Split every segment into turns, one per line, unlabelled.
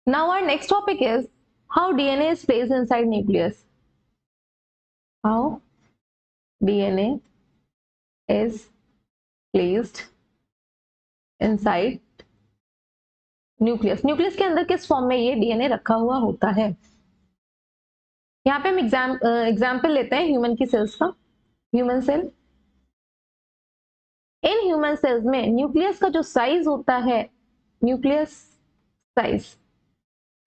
Now our next topic is how DNA is placed inside nucleus. How DNA is placed inside nucleus. Nucleus के अंदर किस form में ये DNA रखा हुआ होता है. यहाँ पे हम एग्जाम्पल लेते हैं ह्यूमन की सेल्स का. Human cell. इन ह्यूमन सेल्स में न्यूक्लियस का जो साइज होता है, nucleus size,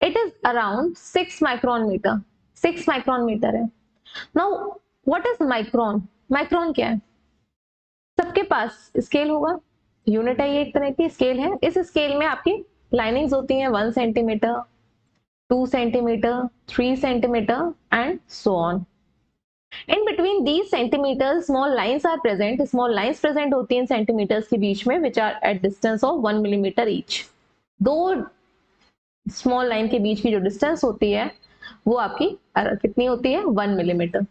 it is around 6 micron metre. 6 micron metre है. Now what is micron? Micron क्या है? सबके पास स्केल होगा, यूनिट है, ये एक तरह की स्केल है. इस स्केल में आपकी लाइनिंग्स होती हैं 1 centimetre, 2 centimetre, 3 centimetre and so on. In between these centimeters, small lines are present. Small lines present होती हैं सेंटीमीटर्स के बीच में, which are at distance of 1 millimeter each. दो स्मॉल लाइन के बीच की जो डिस्टेंस होती है वो आपकी कितनी होती है? 1 मिलीमीटर.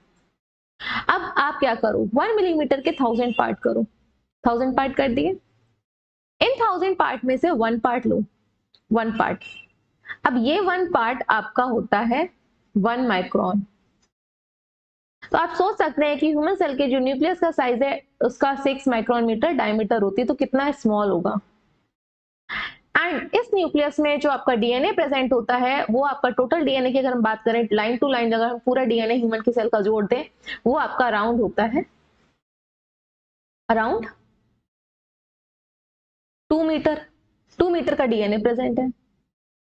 अब आप क्या करो, 1 मिलीमीटर के 1000 पार्ट करो. 1000 पार्ट कर दिए. इन 1000 पार्ट में से 1 पार्ट लो. 1 पार्ट. अब ये 1 पार्ट आपका होता है 1 माइक्रोन. तो आप सोच सकते हैं कि ह्यूमन सेल के जो न्यूक्लियस का साइज है उसका 6 माइक्रोन मीटर डायमीटर होती है, तो कितना स्मॉल होगा. एंड इस न्यूक्लियस में जो आपका डीएनए प्रेजेंट होता है वो आपका टोटल डीएनए की अगर हम बात करें लाइन टू लाइन, अगर हम पूरा डीएनए ह्यूमन की सेल का जोड़ दें, वो आपका अराउंड होता है अराउंड 2 मीटर. 2 मीटर का डीएनए प्रेजेंट है.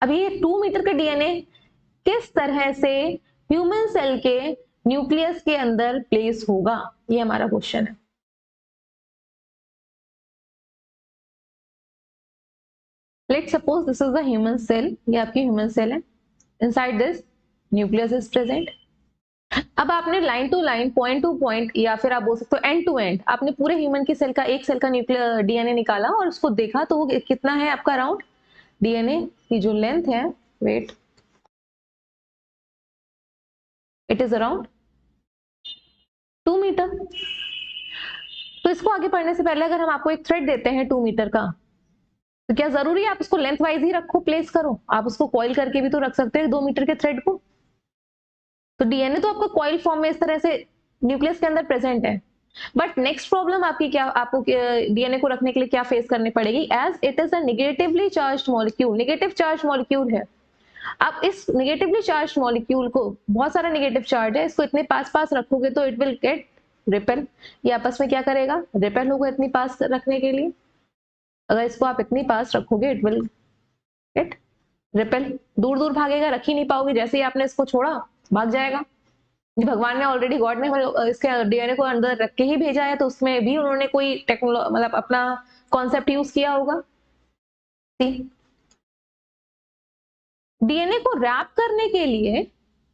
अब ये 2 मीटर का डीएनए किस तरह से ह्यूमन सेल के न्यूक्लियस के अंदर प्लेस होगा, ये हमारा क्वेश्चन है. Let's suppose this is the human cell. ये आपकी ह्यूमन सेल है. Inside this nucleus is present. अब आपने line to line, point to point, या फिर आप बोल सकते हो एंड टू एंड, आपने पूरे ह्यूमन की सेल का, एक सेल का न्यूक्लियर डीएनए निकाला और उसको देखा, तो वो कितना है आपका अराउंड. डीएनए की जो लेंथ है, wait, it is around 2 metre. तो इसको आगे पढ़ने से पहले अगर हम आपको एक थ्रेड देते हैं 2 मीटर का, तो क्या जरूरी है आप उसको लेंथ वाइज ही रखो, प्लेस करो? आप उसको कॉइल करके भी तो रख सकते हैं 2 मीटर के थ्रेड को. तो डीएनए तो आपका कॉइल फॉर्म में इस तरह से न्यूक्लियस के अंदर प्रेजेंट है. बट नेक्स्ट प्रॉब्लम आपकी क्या, आपको डीएनए को रखने के लिए क्या फेस करनी पड़ेगी? As it is a negatively charged molecule. Negative charge molecule है. आप इस नेगेटिवली चार्ज मॉलिक्यूल को, बहुत सारा नेगेटिव चार्ज है, इसको इतने पास पास रखोगे तो इट विल गेट रिपेल. ये आपस में क्या करेगा? रिपेल होगा इतनी पास रखने के लिए. अगर इसको आप इतनी पास रखोगे इट विल गेट रिपेल. दूर दूर भागेगा, रख ही नहीं पाओगे. जैसे ही आपने इसको छोड़ा भाग जाएगा. भगवान ने ऑलरेडी, गॉड ने इसके डीएनए को अंदर रख के ही भेजा है, तो उसमें भी उन्होंने कोई टेक्नोलॉजी, मतलब अपना कॉन्सेप्ट यूज किया होगा. डीएनए को रैप करने के लिए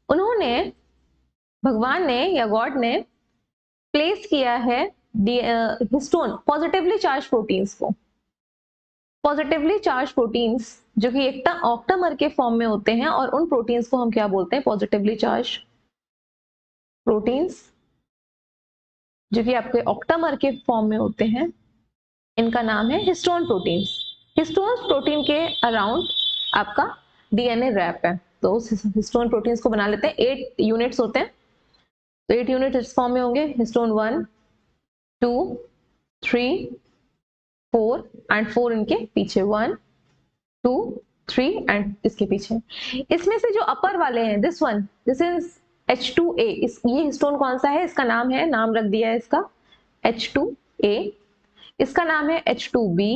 उन्होंने, भगवान ने या गॉड ने प्लेस किया है हिस्टोन, पॉजिटिवली चार्ज प्रोटीन्स को. पॉजिटिवली चार्ज प्रोटीन्स जो कि एक ऑक्टामर के फॉर्म में होते हैं, और उन प्रोटीन्स को हम क्या बोलते हैं? पॉजिटिवली चार्ज प्रोटीन्स, जो कि आपके ऑक्टामर के फॉर्म में होते हैं. इनका नाम है हिस्टोन प्रोटीन्स. हिस्टोन प्रोटीन के अराउंड आपका डीएनए रैप है. तो उस हिस्टोन प्रोटीन्स को बना लेते हैं. 8 यूनिट्स होते हैं. तो 8 यूनिट इस फॉर्म में होंगे. हिस्टोन 1, 2, 3, 4 एंड 4 इनके पीछे, 1, 2, 3 एंड इसके पीछे. इसमें से जो अपर वाले हैं, this one, this is H2A. ये हिस्टोन कौन सा है? इसका नाम है, नाम रख दिया है इसका H2A. इसका नाम है H2B.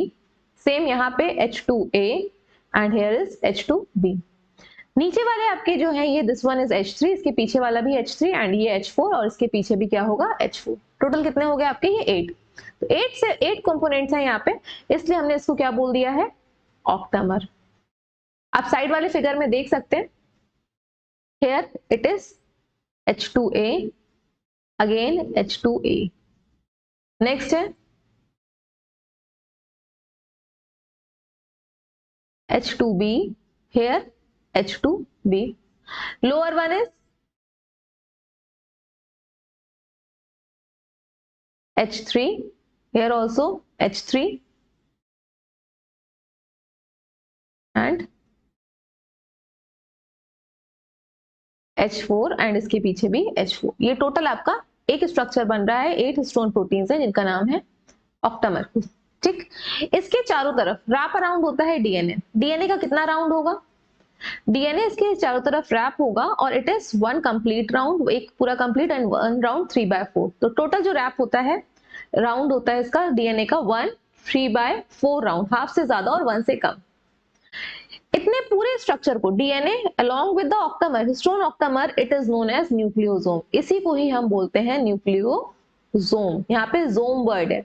सेम यहाँ पे H2A and here is H2B. नीचे वाले आपके जो है, ये दिस वन इज H3, इसके पीछे वाला भी H3 एंड ये H4, और इसके पीछे भी क्या होगा? H4. टोटल कितने हो गए आपके? ये 8. तो 8 से 8 कंपोनेंट्स हैं यहाँ पे, इसलिए हमने इसको क्या बोल दिया है? ऑक्टामर. आप साइड वाले फिगर में देख सकते हैं. Here it is H2A, again H2A. Next है H2B, here H2B. Lower one is H3, here also H3 and H4 and इसके पीछे भी H4। ये टोटल आपका एक स्ट्रक्चर बन रहा है, 8 हिस्टोन प्रोटीन्स हैं जिनका नाम है ऑक्टामर। ठीक, इसके चारों तरफ रैप अराउंड होता है डीएनए। डीएनए का कितना राउंड होगा? डीएनए इसके चारों तरफ रैप होगा और it is one complete round, एक पूरा कंप्लीट एंड वन राउंड 3/4। तो टोटल जो रैप होता है, राउंड होता है इसका डीएनए का 1 3/4 राउंड, हाफ से ज्यादा और 1 से कम। इतने पूरे स्ट्रक्चर को DNA along with the octamer, histone octamer, it is known as nucleosome. इसी को ही हम बोलते हैं न्यूक्लियोसोम। यहाँ पे जोम वर्ड है।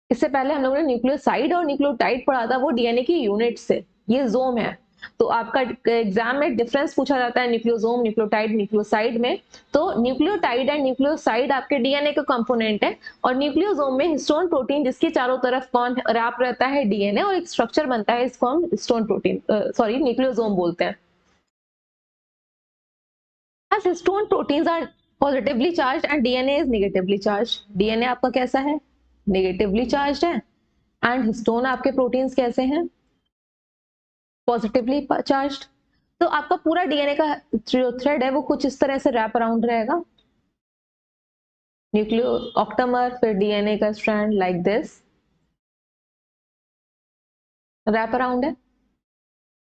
इससे पहले हम लोगों ने न्यूक्लियोसाइड और न्यूक्लियोटाइड पढ़ा था, वो डीएनए की यूनिट से, ये जोम है। तो आपका एग्जाम में डिफरेंस पूछा जाता है न्यूक्लियोसोम, न्यूक्लियोटाइड, न्यूक्लियोसाइड में। तो न्यूक्लियोटाइड एंड न्यूक्लियोसाइड आपके डीएनए का कंपोनेंट है, और न्यूक्लियोसोम में हिस्टोन प्रोटीन जिसके चारों तरफ कौन रैप रहता है? डीएनए, और एक स्ट्रक्चर बनता है, इसको हम हिस्टोन प्रोटीन सॉरी न्यूक्लियोसोम बोलते हैं। As histone proteins are positively charged and DNA is negatively charged. DNA आपका कैसा है? नेगेटिवली चार्ज्ड है, एंड हिस्टोन आपके प्रोटीन्स कैसे हैं? Positively charged. तो आपका पूरा डीएनए का जो थ्रेड है वो कुछ इस तरह से रैप अराउंड रहेगा, न्यूक्लियो ऑक्टामर, फिर डीएनए का strand like this wrap around है।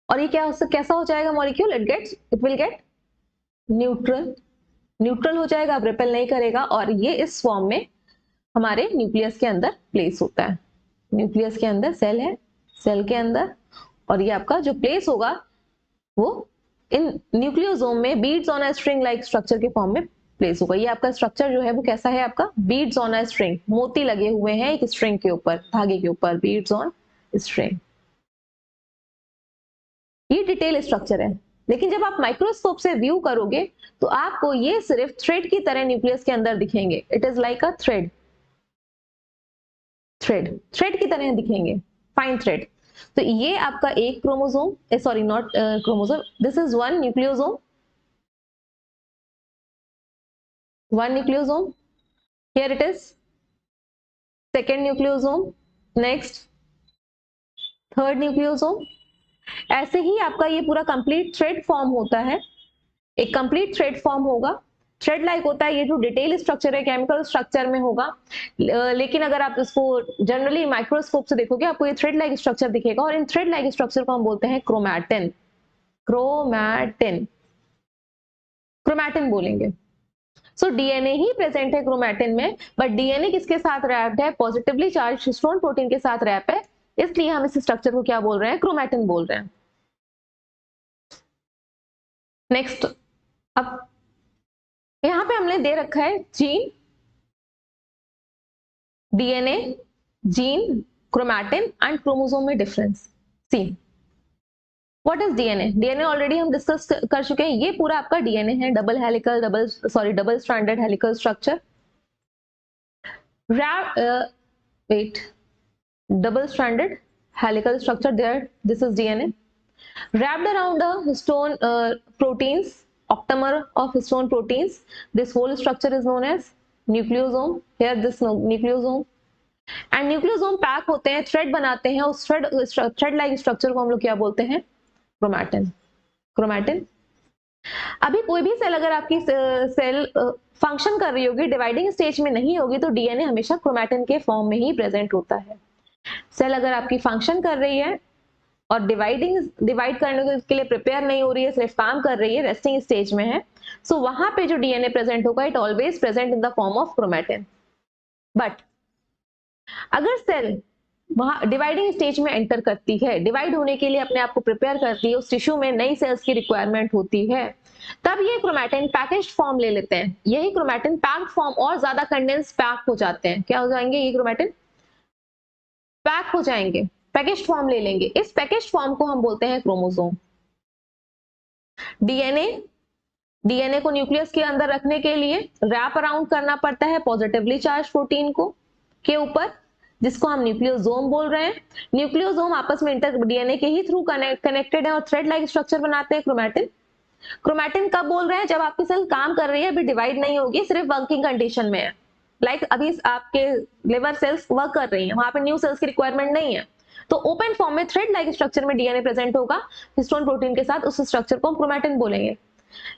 और ये कैसा हो जाएगा molecule? It will get neutral हो जाएगा, अब रिपेल नहीं करेगा, और ये इस फॉर्म में हमारे न्यूक्लियस के अंदर प्लेस होता है। न्यूक्लियस के अंदर सेल है, सेल के अंदर, और ये आपका जो प्लेस होगा वो इन न्यूक्लियोसोम में beads on a string like structure के फॉर्म में प्लेस होगा। ये आपका स्ट्रक्चर जो है वो कैसा है? आपका बीड्स ऑन अ स्ट्रिंग, मोती लगे हुए हैं एक स्ट्रिंग के ऊपर, धागे के ऊपर, बीड्स ऑन स्ट्रिंग। ये डिटेल स्ट्रक्चर है, लेकिन जब आप माइक्रोस्कोप से व्यू करोगे तो आपको ये सिर्फ थ्रेड की तरह न्यूक्लियस के अंदर दिखेंगे। It is like a thread की तरह दिखेंगे, फाइन थ्रेड। तो ये आपका एक chromosome, sorry not chromosome, this is one nucleosome, here it is second nucleosome, next third nucleosome. ऐसे ही आपका ये पूरा कंप्लीट थ्रेड फॉर्म होता है, एक कंप्लीट थ्रेड फॉर्म होगा, थ्रेड लाइक होता है। ये जो डिटेल स्ट्रक्चर है केमिकल स्ट्रक्चर में होगा, लेकिन अगर आप इसको जनरली माइक्रोस्कोप से देखोगे आपको ये थ्रेड लाइक स्ट्रक्चर दिखेगा, और इन थ्रेड लाइक स्ट्रक्चर को हम बोलते हैं क्रोमैटिन। क्रोमैटिन बोलेंगे। सो डीएनए ही प्रेजेंट है क्रोमैटिन में, बट डीएनए किसके साथ रैप्ड है? पॉजिटिवली चार्ज हिस्टोन प्रोटीन के साथ रैप है, इसलिए हम इस स्ट्रक्चर को क्या बोल रहे हैं? क्रोमैटिन बोल रहे हैं। नेक्स्ट, अब यहां पे हमने दे रखा है gene, DNA, gene, chromatin and chromosome में difference. See what is DNA? DNA already हम डिस्कस कर चुके हैं। ये पूरा आपका डीएनए है, double stranded helical structure, double stranded helical structure there, this is DNA wrapped around the histone proteins, octamer of histone proteins. This whole structure is known as nucleosome, here this nucleosome, and nucleosome pack होते हैं, thread बनाते हैं, उस thread like structure को हम लोग क्या बोलते हैं? क्रोमैटिन। अभी कोई भी सेल अगर आपकी सेल फंक्शन कर रही होगी, डिवाइडिंग स्टेज में नहीं होगी, तो डीएनए हमेशा क्रोमैटिन के फॉर्म में ही प्रेजेंट होता है। सेल अगर आपकी फंक्शन कर रही है और डिवाइड करने के लिए प्रिपेयर नहीं हो रही है, सिर्फ काम कर रही है, रेस्टिंग स्टेज में है, सो वहां पे जो डीएनए प्रेजेंट होगा it always present in the form of chromatin. But अगर सेल वहां डिवाइडिंग स्टेज में एंटर करती है, डिवाइड होने के लिए अपने आप को प्रिपेयर करती है, उस टिश्यू में नई सेल्स की रिक्वायरमेंट होती है, तब ये क्रोमैटिन पैकेज्ड फॉर्म ले लेते हैं। यही क्रोमैटिन पैक्ड फॉर्म और ज्यादा कंडेंस पैक हो जाते हैं। क्या हो जाएंगे? ये क्रोमैटिन पैक हो जाएंगे, पैकेज्ड फॉर्म ले लेंगे। इस पैकेज्ड फॉर्म को हम बोलते हैं क्रोमोसोम। डीएनए को न्यूक्लियस के अंदर रखने के लिए रैप अराउंड करना पड़ता है पॉजिटिवली चार्ज प्रोटीन को के ऊपर, जिसको हम न्यूक्लियोसोम बोल रहे हैं। न्यूक्लियोसोम आपस में इंटर डीएनए के ही थ्रू कनेक्टेड है और थ्रेड लाइक स्ट्रक्चर बनाते हैं क्रोमैटिन कब बोल रहे हैं? जब आपकी सेल काम कर रही है, अभी डिवाइड नहीं होगी, सिर्फ वर्किंग कंडीशन में है। लाइक अभी आपके लिवर सेल्स वर्क कर रही हैं, वहां पे न्यू सेल्स की रिक्वायरमेंट नहीं है, तो ओपन फॉर्म में थ्रेड लाइक स्ट्रक्चर में डीएनए प्रेजेंट होगा हिस्टोन प्रोटीन के साथ, उस स्ट्रक्चर को हम क्रोमैटिन बोलेंगे।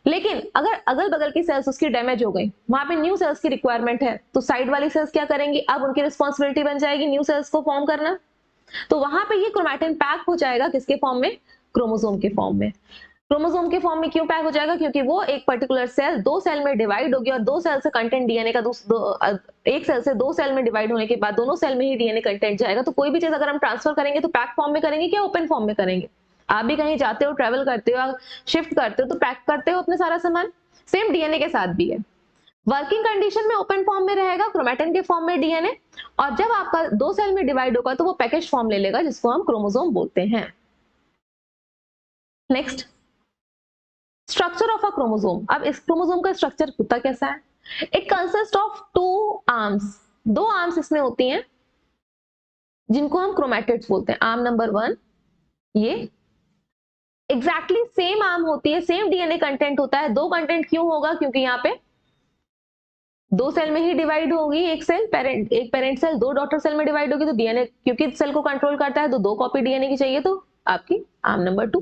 लेकिन अगर अगल बगल की सेल्स उसकी डैमेज हो गई, वहां पे न्यू सेल्स की रिक्वायरमेंट है, तो साइड वाली सेल्स क्या करेंगी, अब उनकी रिस्पॉन्सिबिलिटी बन जाएगी न्यू सेल्स को फॉर्म करना, तो वहां पे ये क्रोमैटिन पैक हो जाएगा किसके फॉर्म में, क्रोमोसोम के फॉर्म में। क्रोमोसोम के फॉर्म में क्यों पैक हो जाएगा, क्योंकि वो एक पर्टिकुलर सेल दो सेल में डिवाइड होगी और दो सेल से कंटेंट डीएनए का एक सेल से दो सेल में डिवाइड होने के बाद दोनों सेल में ही डीएनए कंटेंट जाएगा। तो कोई भी चीज अगर हम ट्रांसफर करेंगे तो पैक फॉर्म में करेंगे क्या ओपन फॉर्म में करेंगे। आप भी कहीं जाते हो, ट्रेवल करते हो, शिफ्ट करते हो तो पैक करते हो अपने सारा सामान, सेम डीएनए के साथ भी है। वर्किंग कंडीशन में ओपन फॉर्म में रहेगा क्रोमैटिन के फॉर्म में डीएनए, और जब आपका दो सेल में डिवाइड होगा तो वो पैकेज फॉर्म ले लेगा जिसको हम क्रोमोसोम बोलते हैं। Next, structure of a chromosome. अब इस क्रोमोसोम का स्ट्रक्चर होता कैसा है, it consist of two arms, दो आर्म्स इसमें होती हैं जिनको हम क्रोमैटिड्स बोलते हैं। आर्म नंबर 1 ये एग्जैक्टली सेम आर्म होती है, सेम डीएनए कंटेंट होता है। दो कंटेंट क्यों होगा, क्योंकि यहाँ पे दो सेल में ही डिवाइड होगी, एक सेल पेरेंट, एक पेरेंट सेल दो डॉटर सेल में डिवाइड होगी, तो डीएनए क्योंकि सेल को कंट्रोल करता है तो दो कॉपी डीएनए की चाहिए, तो आपकी आर्म नंबर 2।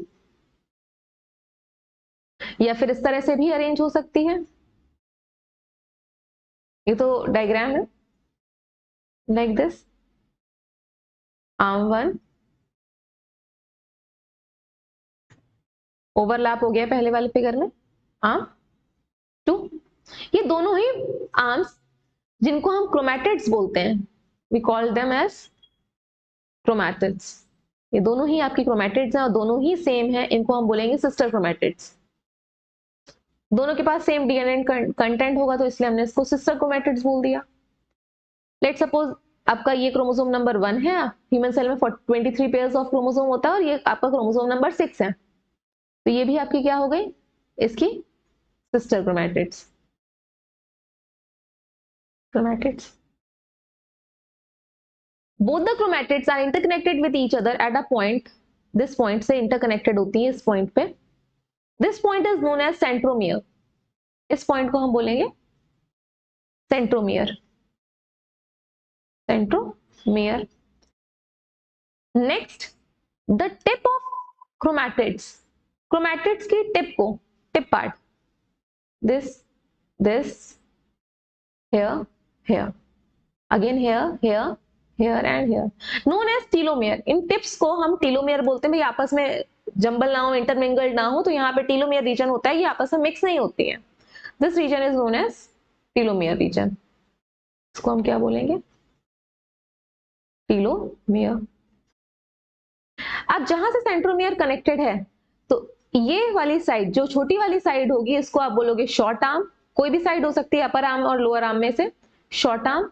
या फिर इस तरह से भी अरेंज हो सकती है, ये तो डायग्राम है, लाइक दिस, आर्म 1 ओवरलैप हो गया पहले वाले फिगर में, आर्म 2, ये दोनों ही आर्म्स जिनको हम क्रोमैटिड्स बोलते हैं, we call them as chromatids. ये दोनों ही आपकी क्रोमैटिड्स हैं और दोनों ही सेम है, इनको हम बोलेंगे सिस्टर क्रोमैटिड्स। दोनों के पास सेम डीएनए कंटेंट होगा तो इसलिए हमने इसको सिस्टर क्रोमैटिड्स बोल दिया। लेट सपोज आपका ये क्रोमोसोम नंबर 1 है, ह्यूमन सेल में 23 पेयर्स ऑफ क्रोमोसोम होता है और ये आपका क्रोमोसोम नंबर 6 है, तो ये भी आपकी क्या हो गई, इसकी sister chromatids. Chromatids, both the chromatids are interconnected with each other at a point, this point से interconnected होती है इस point पे, this point is known as centromere, इस point को हम बोलेंगे centromere, centromere। next, the tip of chromatids, chromatids की tip को, tip part, this here, here, again here and here, known as telomere। In tips को हम telomere बोलते हैं, भाई आपस में जंबल ना हो, इंटरमिंगल्ड ना हो, तो यहाँ पे टीलोमियर रीजन होता है, ये आपस में मिक्स नहीं होती है। This region is known as telomere region, इसको हम क्या बोलेंगे, टीलोमियर। अब जहां से सेंट्रोमियर कनेक्टेड है, तो ये वाली साइड, जो छोटी वाली साइड होगी, इसको आप बोलोगे शॉर्ट आर्म, कोई भी साइड हो सकती है अपर आर्म और लोअर आर्म में से, शॉर्ट आर्म,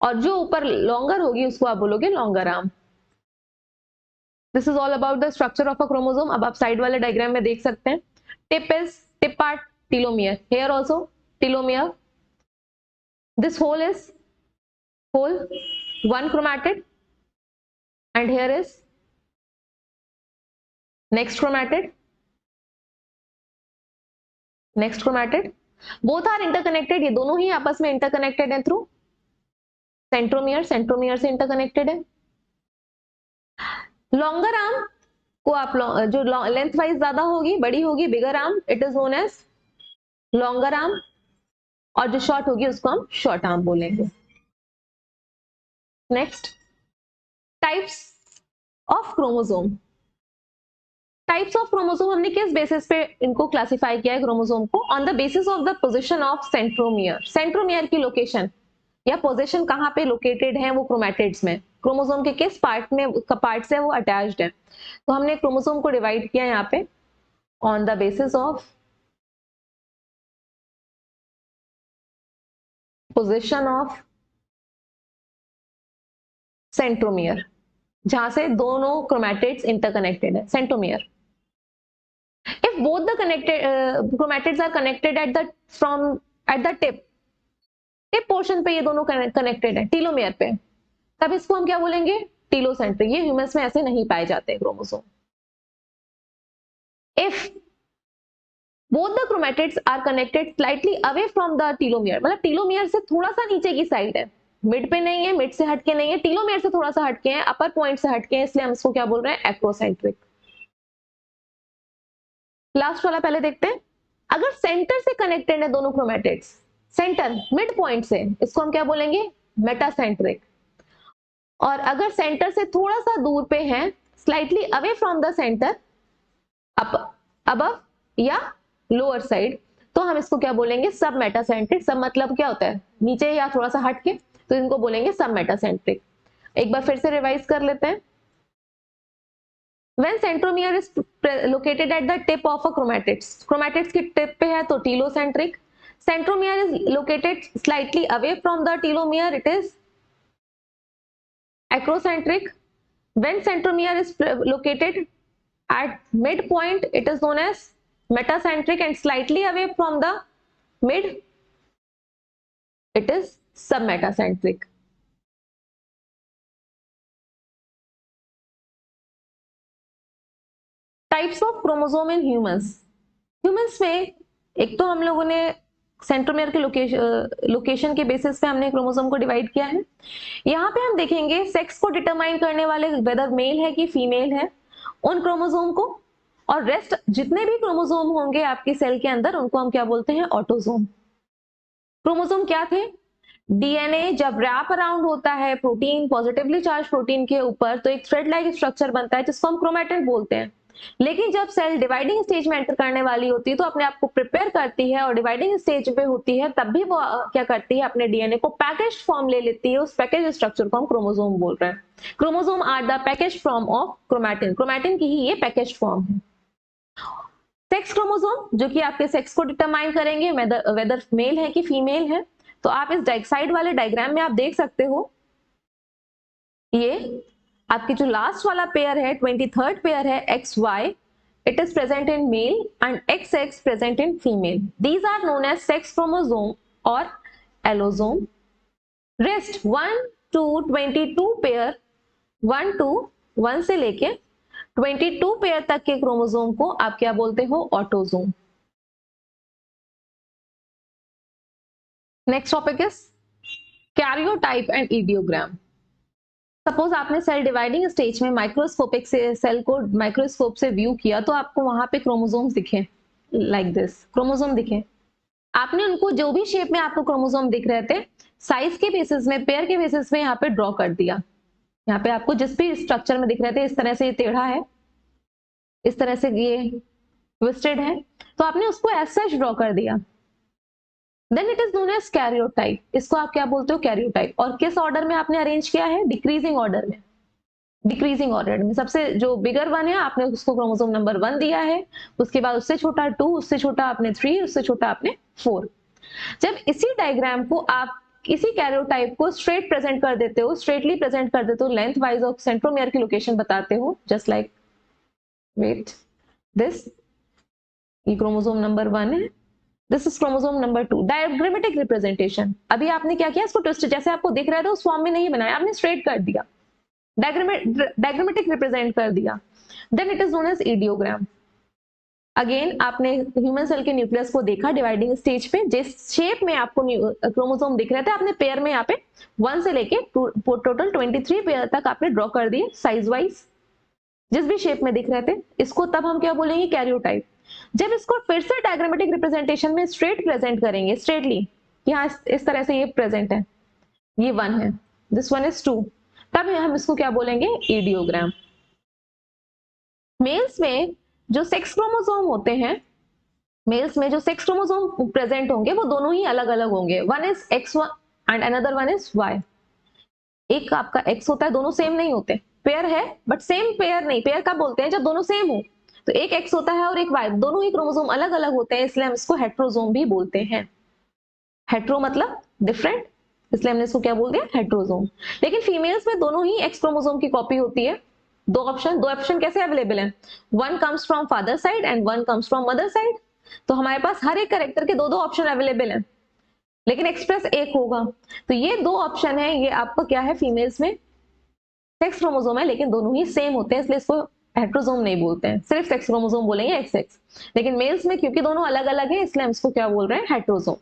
और जो ऊपर लॉन्गर होगी उसको आप बोलोगे longer arm. This is all about the structure of a chromosome. अब आप साइड वाले डायग्राम में देख सकते हैं, tip part telomere, here also telomere, this whole is whole one chromatid and here is next chromatid, both are interconnected, ये दोनों ही आपस में इंटरकनेक्टेड है थ्रू सेंट्रोमियर, सेंट्रोमियर से इंटरकनेक्टेड है। लॉन्गर आर्म को आप जो लेंथ वाइज ज्यादा होगी, बड़ी होगी, bigger arm, it is known as longer arm, और जो शॉर्ट होगी उसको हम शॉर्ट आर्म बोलेंगे। Next, types of chromosome. Types of chromosome हमने किस बेसिस पे इनको क्लासिफाई किया है क्रोमोसोम को, on the basis of the position of centromere, centromere की लोकेशन या पोजीशन कहाँ पे लोकेटेड है वो क्रोमैटिड्स में, क्रोमोसोम के किस पार्ट में, पार्ट से वो अटैच्ड है। तो हमने क्रोमोसोम को डिवाइड किया यहाँ पे on the basis of position of centromere, जहां से दोनों क्रोमैटिड्स इंटरकनेक्टेड है, centromere. If both the chromatids are connected at the tip portion पे ये दोनों कनेक्टेड है टीलोमियर पे, तब इसको हम क्या बोलेंगे, टीलोसेंट्रिक। ये ह्यूमंस में ऐसे नहीं पाए जाते chromosome. If both the chromatids are connected slightly away from the telomere, मतलब टीलोमियर से थोड़ा सा नीचे की साइड है, मिड पे नहीं है, मिड से हटके नहीं है, टीलोमियर से थोड़ा सा हटके हैं, अपर पॉइंट से हटके हैं, इसलिए हम इसको क्या बोल रहे हैं, एक्रोसेंट्रिक। लास्ट वाला पहले देखते हैं। अगर सेंटर से कनेक्टेड है दोनों क्रोमैटिड्स, सेंटर मिड पॉइंट से, इसको हम क्या बोलेंगे, मेटासेंट्रिक। और अगर सेंटर से थोड़ा सा दूर पे है, slightly away from the centre, up above या लोअर साइड, तो हम इसको क्या बोलेंगे, सब मेटासेंट्रिक। सब मतलब क्या होता है, नीचे या थोड़ा सा हटके, तो इनको बोलेंगे सब मेटासेंट्रिक। एक बार फिर से रिवाइज कर लेते हैं। When centromere is located at the tip of a chromatids, chromatids की टिप पे है तो telocentric. Centromere is located slightly away from the telomere, it is acrocentric. When centromere is located at midpoint, it is known as metacentric, and slightly away from the mid, it is submetacentric. Types of chromosome in humans. Humans में एक तो हम लोगों ने centromere के location के basis पे हमने क्रोमोसोम को डिवाइड किया है। यहाँ पे हम देखेंगे सेक्स को डिटरमाइन करने वाले वेदर मेल है कि फीमेल है, उन क्रोमोसोम को, और रेस्ट जितने भी क्रोमोसोम होंगे आपकी सेल के अंदर उनको हम क्या बोलते हैं, ऑटोसोम। क्रोमोसोम क्या थे, डीएनए जब रैप अराउंड होता है प्रोटीन, पॉजिटिवली चार्ज प्रोटीन के ऊपर, तो एक थ्रेड लाइक स्ट्रक्चर बनता है जिसको हम क्रोमैटिन बोलते हैं। लेकिन जब सेल डिवाइडिंग स्टेज में एंटर करने वाली होती है तो अपने आप को प्रिपेयर करती है और डिवाइडिंग स्टेज पे होती है, तब भी वो क्या करती है, अपने डीएनए को पैकेज फॉर्म ले लेती है। उस पैकेज स्ट्रक्चर को हम क्रोमोसोम बोल रहे हैं। Chromosome are the package form of chromatin, chromatin की ही ये पैकेज फॉर्म है। सेक्स क्रोमोसोम जो कि आपके सेक्स को डिटरमाइन करेंगे, वेदर मेल है कि फीमेल है। तो आप इस साइड वाले डायग्राम में आप देख सकते हो, ये आपकी जो लास्ट वाला पेयर है, 23rd पेयर है XY, it is present in male and XX present in female. These are known as sex chromosome or allosome. Rest 1 to 22 pair, 1 से लेके 22 पेयर तक के क्रोमोसोम को आप क्या बोलते हो, autosome. Next topic is karyotype and idiogram. Suppose आपने सेल डिवाइडिंग स्टेज में माइक्रोस्कोपिक से सेल को माइक्रोस्कोप से व्यू किया, तो आपको वहां पे क्रोमोसोम्स दिखे, लाइक दिस क्रोमोसोम दिखे। आपने उनको जो भी शेप में आपको क्रोमोसोम दिख रहे थे, साइज के बेसिस में, पेयर के बेसिस में यहाँ पे ड्रॉ कर दिया। यहाँ पे आपको जिस भी स्ट्रक्चर में दिख रहे थे, इस तरह से ये टेढ़ा है, इस तरह से ये ट्विस्टेड है, तो आपने उसको एज सच ड्रॉ कर दिया। Then it is known as karyotype. इसको आप क्या बोलते हो, कैरियोटाइप। और किस ऑर्डर में आपने अरेंज किया है, डिक्रीजिंग ऑर्डर में। डिक्रीजिंग ऑर्डर में सबसे जो बिगर वन है आपने उसको क्रोमोसोम नंबर 1 दिया है, उसके बाद उससे छोटा 2, उससे छोटा आपने 3, उससे छोटा आपने 4। जब इसी डायग्राम को आप इसी कैरियोटाइप को स्ट्रेट प्रेजेंट कर देते हो, स्ट्रेटली प्रेजेंट कर देते हो, लेंथ वाइज ऑफ सेंट्रोमियर की लोकेशन बताते हो, जस्ट लाइक वेट दिस, ये क्रोमोसोम नंबर 1 है, this is chromosome number 2। Diagrammatic representation, अभी आपने क्या किया, इसको ट्विस्ट जैसे आपको दिख रहा था उस फॉर्म में नहीं बनाया, आपने स्ट्रेट कर दिया, डायग्रामेटिक रिप्रेजेंट कर दिया। Then it is known as idiogram. Again आपने ह्यूमन सेल के न्यूक्लियस को देखा डिवाइडिंग स्टेज पे, जिस शेप में आपको क्रोमोसोम दिख रहे थे, आपने पेयर में यहाँ पे 1 से लेके टोटल 23 पेयर तक आपने ड्रॉ कर दिए साइज वाइज, जिस भी शेप में दिख रहे थे। इसको तब हम क्या बोलेंगे, कैरियोटाइप। जब इसको फिर से डायग्रामेटिक रिप्रेजेंटेशन में स्ट्रेट प्रेजेंट करेंगे, स्ट्रेटली, यहाँ इस तरह से ये प्रेजेंट है, ये 1 है, दिस वन इज 2, तब हम इसको क्या बोलेंगे, इडियोग्राम। मेल्स में जो सेक्स क्रोमोसोम होते हैं, मेल्स में जो सेक्स क्रोमोसोम प्रेजेंट होंगे वो दोनों ही अलग अलग होंगे। One is X1 and another one is Y। एक आपका X होता है, दोनों सेम नहीं होते, पेयर है बट सेम पेयर नहीं। पेयर कब बोलते हैं, जब दोनों सेम हो। तो एक X होता है और एक Y, दोनों ही क्रोमोसोम अलग अलग होते हैं, इसलिए हम इसको हेट्रोजोम भी बोलते हैं। हेट्रो मतलब डिफरेंट, इसलिए हमने इसको क्या बोल दिया, हेट्रोजोम। लेकिन फीमेल्स में दोनों ही X क्रोमोसोम की कॉपी होती है। दो ऑप्शन कैसे अवेलेबल है, 1 comes from father side and 1 comes from mother side. तो हमारे पास हर एक कैरेक्टर के दो ऑप्शन अवेलेबल है, लेकिन एक्सप्रेस एक होगा। तो ये 2 ऑप्शन है, ये आपका क्या है, फीमेल्स में सेक्स क्रोमोसोम है लेकिन दोनों ही सेम होते हैं, इसलिए इसको हेट्रोजोम नहीं बोलते हैं, सिर्फ सेक्स क्रोमोसोम बोलेंगे XX। लेकिन मेल्स में क्योंकि दोनों अलग अलग है इसलिए हम इसको क्या बोल रहे हैं, हेट्रोजोम।